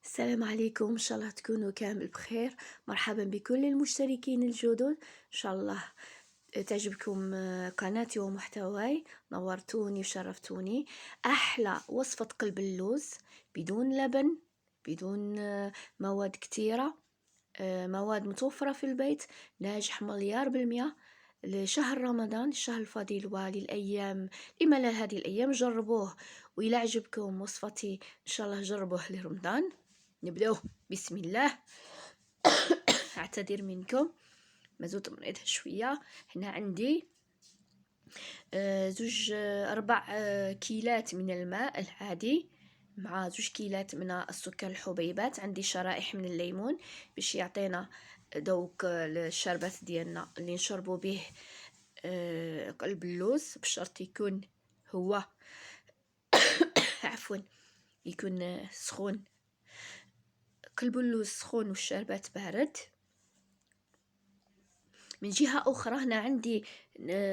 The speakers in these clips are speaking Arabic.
السلام عليكم، إن شاء الله تكونوا كامل بخير. مرحبا بكل المشتركين الجدد، إن شاء الله تعجبكم قناتي ومحتواي. نورتوني وشرفتوني. أحلى وصفة قلب اللوز بدون لبن، بدون مواد كتيرة، مواد متوفرة في البيت، ناجح مليار بالمئة لشهر رمضان، الشهر الفضيل وللأيام. لما لا هذه الأيام جربوه، وإلى عجبكم وصفتي إن شاء الله جربوه لرمضان. نبدأ بسم الله. أعتذر منكم، ما زلت مريضة شوية. هنا عندي زوج 4 كيلات من الماء العادي، مع 2 كيلات من السكر الحبيبات. عندي شرائح من الليمون باش يعطينا ذوق الشربات ديالنا اللي نشربوا به قلب اللوز. بشرط يكون هو عفوا يكون سخون، قلب اللوز سخون والشربات بارد. من جهة أخرى هنا عندي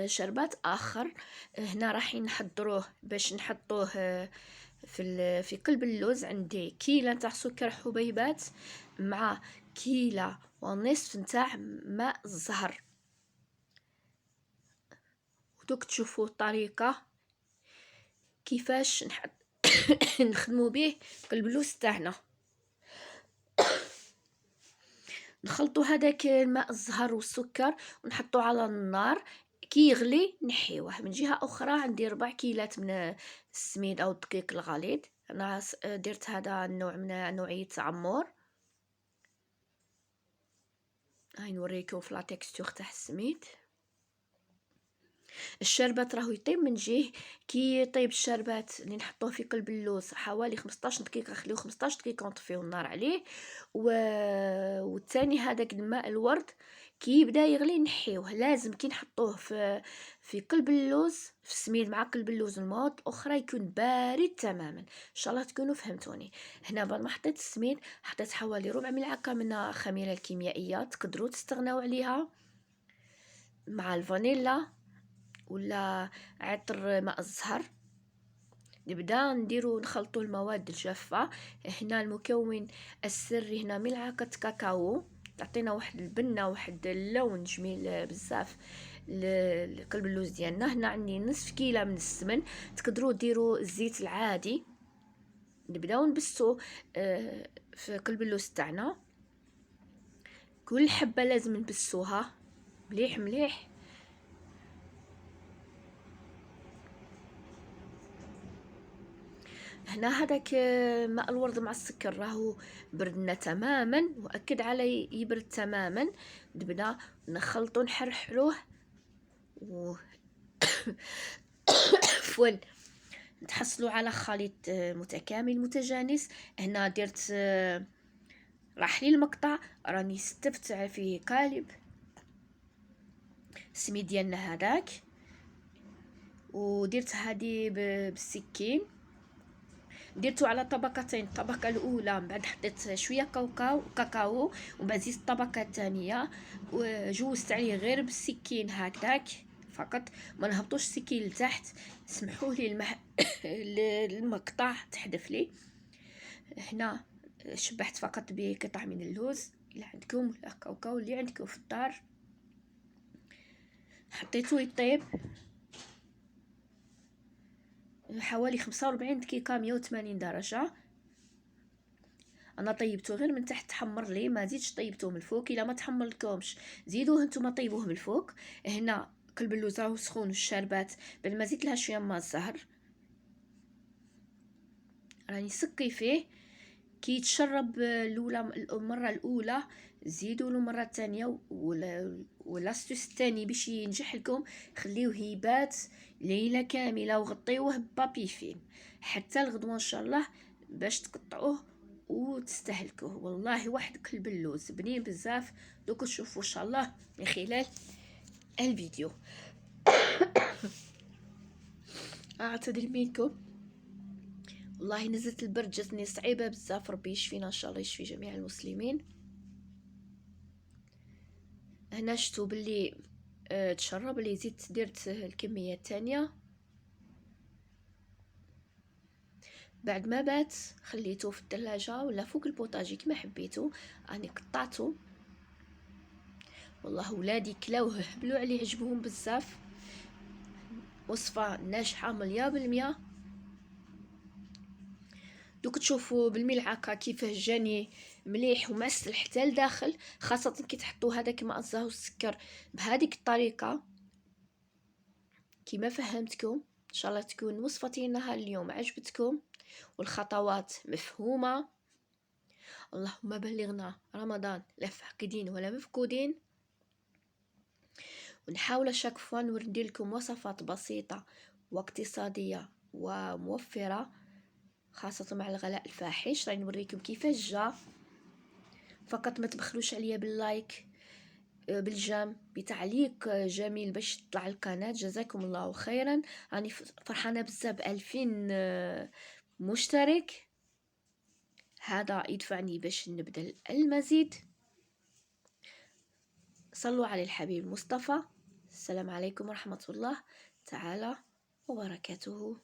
شربات آخر، هنا راح نحضروه باش نحطوه في قلب اللوز. عندي كيلة تاع سكر حبيبات مع كيلة ونصف نتاع ماء الزهر. ودوك تشوفوا الطريقة كيفاش نخدمو به قلب اللوز تاعنا. نخلطو هذاك الماء الزهر والسكر ونحطو على النار، كي يغلي نحيوه. من جهة أخرى عندي 4 كيلات من السميد أو الدقيق الغليظ. أنا درت هذا النوع من نوعية عمور. هاي نوريكم في لا تكستور تاع السميد. الشربات راهو يطيب من جهه كي يطيب الشربات اللي نحطوه في قلب اللوز حوالي 15 دقيقه، نخليوه 15 دقيقه ونطفيو النار عليه. والثاني هذاك الماء الورد كي يبدا يغلي نحيوه. لازم كي نحطوه في قلب اللوز في السميد مع قلب اللوز المواد الاخرى يكون بارد تماما. ان شاء الله تكونوا فهمتوني. هنا بعد ما حطيت السميد حطيت حوالي ربع ملعقه من الخميره الكيميائيه، تقدروا تستغناو عليها، مع الفانيلا ولا عطر ماء الزهر. نبدا نديرو نخلطو المواد الجافه. هنا المكون السري هنا ملعقه كاكاو، تعطينا واحد البنه واحد اللون جميل بزاف لقلب اللوز ديالنا. هنا عندي نصف كيلة من السمن، تقدروا ديروا الزيت العادي. نبداو نبسو في قلب اللوز تاعنا. كل حبه لازم نبسوها مليح مليح. هنا هذاك ماء الورد مع السكر راهو بردنا تماما، واكد عليه يبرد تماما. نبدا نخلطو نحرحروه و عفوا نتحصلوا على خليط متكامل متجانس. هنا درت راح لي المقطع، راني ستفت فيه قالب السميد ديالنا هذاك، ودرت هذه بالسكين. درتو على طبقتين، الطبقه الاولى من بعد حطيت شويه كاكاو ومن بعد زيت الطبقه الثانيه وجوزت عليه غير بالسكين هكذاك فقط، ما نهبطوش السكين لتحت. سمحوا لي المقطع تحدف لي. هنا شبحت فقط بقطع من اللوز اللي عندكم ولا كاوكاو اللي عندكم في الدار. حطيته يطيب حوالي 45 دقيقة 180 درجة. انا طيبته غير من تحت تحمر لي، ما زيدش طيبته من الفوق. الا ما تحمر لكمش زيدوه نتوما طيبوه من الفوق. هنا قلب اللوز راهو سخون والشربات بعد ما زيت لها شويه ماء الزهر راني سقي فيه. كي يتشرب المره الاولى زيدوا له مره ثانيه. ولاستوس الثاني باش ينجح لكم خليوه يبات ليله كامله وغطيوه ببابي فيلم حتى الغدوه ان شاء الله باش تقطعوه وتستهلكوه. والله واحد قلب اللوز بنين بزاف. دوك تشوفوا ان شاء الله من خلال الفيديو. اعتذر منكم، والله نزلت البرد جاتني صعيبه بزاف. ربي يشفينا ان شاء الله، يشفي جميع المسلمين. هنا شفتوا باللي تشرب اللي زدت درت الكميه الثانيه. بعد ما بات خليته في الثلاجة ولا فوق البوطاجي كما حبيتو. راني قطعته، والله ولادي كلاوه هبلوا عليه، عجبهم بزاف. وصفة ناجحة 100%. دوك تشوفوا بالملعقة كيفاه جاني مليح ومعسل حتى لداخل، خاصة كي تحطوا هذاك ماء الزهر والسكر بهذيك الطريقة كما فهمتكم. ان شاء الله تكون وصفتي نهار اليوم عجبتكم والخطوات مفهومة. اللهم بلغنا رمضان لا فاقدين ولا مفقودين، ونحاول شاك ندير لكم وصفات بسيطة واقتصادية وموفرة، خاصة مع الغلاء الفاحش. راني نوريكم كيفاش جا. فقط ما تبخلوش عليا باللايك، بالجام، بتعليق جميل باش تطلع القناة. جزاكم الله خيرا. راني فرحانة بزاف ب2000 مشترك، هذا يدفعني باش نبدا المزيد. صلوا على الحبيب المصطفى. السلام عليكم ورحمة الله تعالى وبركاته.